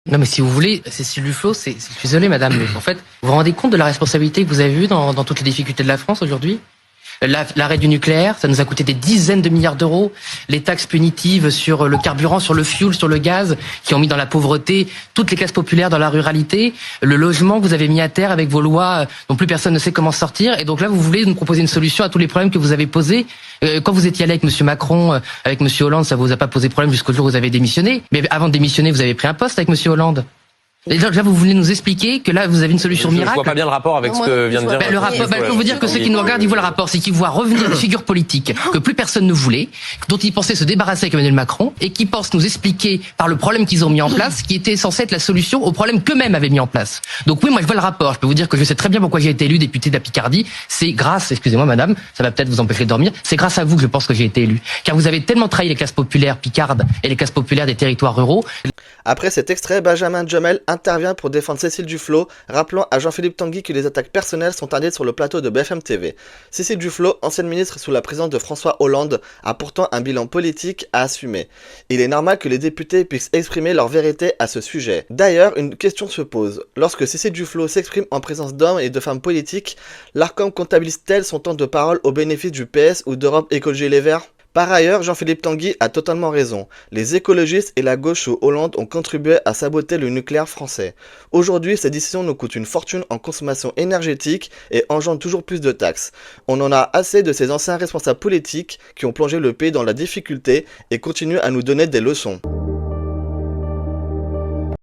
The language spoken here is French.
Non, mais si vous voulez, Cécile Duflot, je suis désolé, madame, mais en fait, vous vous rendez compte de la responsabilité que vous avez eue dans toutes les difficultés de la France aujourd'hui? L'arrêt du nucléaire, ça nous a coûté des dizaines de milliards d'euros. Les taxes punitives sur le carburant, sur le fioul, sur le gaz, qui ont mis dans la pauvreté toutes les classes populaires dans la ruralité. Le logement que vous avez mis à terre avec vos lois dont plus personne ne sait comment sortir. Et donc là, vous voulez nous proposer une solution à tous les problèmes que vous avez posés. Quand vous étiez allé avec M. Macron, avec M. Hollande, ça vous a pas posé problème jusqu'au jour où vous avez démissionné. Mais avant de démissionner, vous avez pris un poste avec M. Hollande. Et donc là, vous voulez nous expliquer que là, vous avez une solution miracle. Je vois pas bien le rapport avec ce que vient de dire. Le rapport, je peux vous dire que ceux qui nous regardent, ils voient le rapport, c'est qu'ils voient revenir des figures politiques que plus personne ne voulait, dont ils pensaient se débarrasser avec Emmanuel Macron, et qui pensent nous expliquer par le problème qu'ils ont mis en place, qui était censé être la solution au problème qu'eux-mêmes avaient mis en place. Donc oui, moi je vois le rapport. Je peux vous dire que je sais très bien pourquoi j'ai été élu député de la Picardie. C'est grâce, excusez-moi madame, ça va peut-être vous empêcher de dormir, c'est grâce à vous que je pense que j'ai été élu. Car vous avez tellement trahi les classes populaires picardes et les classes populaires des territoires ruraux. Après cet extrait, Benjamin Duhamel intervient pour défendre Cécile Duflot, rappelant à Jean-Philippe Tanguy que les attaques personnelles sont interdites sur le plateau de BFM TV. Cécile Duflot, ancienne ministre sous la présidence de François Hollande, a pourtant un bilan politique à assumer. Il est normal que les députés puissent exprimer leur vérité à ce sujet. D'ailleurs, une question se pose. Lorsque Cécile Duflot s'exprime en présence d'hommes et de femmes politiques, l'Arcom comptabilise-t-elle son temps de parole au bénéfice du PS ou d'Europe Écologie Les Verts ? Par ailleurs, Jean-Philippe Tanguy a totalement raison. Les écologistes et la gauche sous Hollande ont contribué à saboter le nucléaire français. Aujourd'hui, ces décisions nous coûtent une fortune en consommation énergétique et engendrent toujours plus de taxes. On en a assez de ces anciens responsables politiques qui ont plongé le pays dans la difficulté et continuent à nous donner des leçons.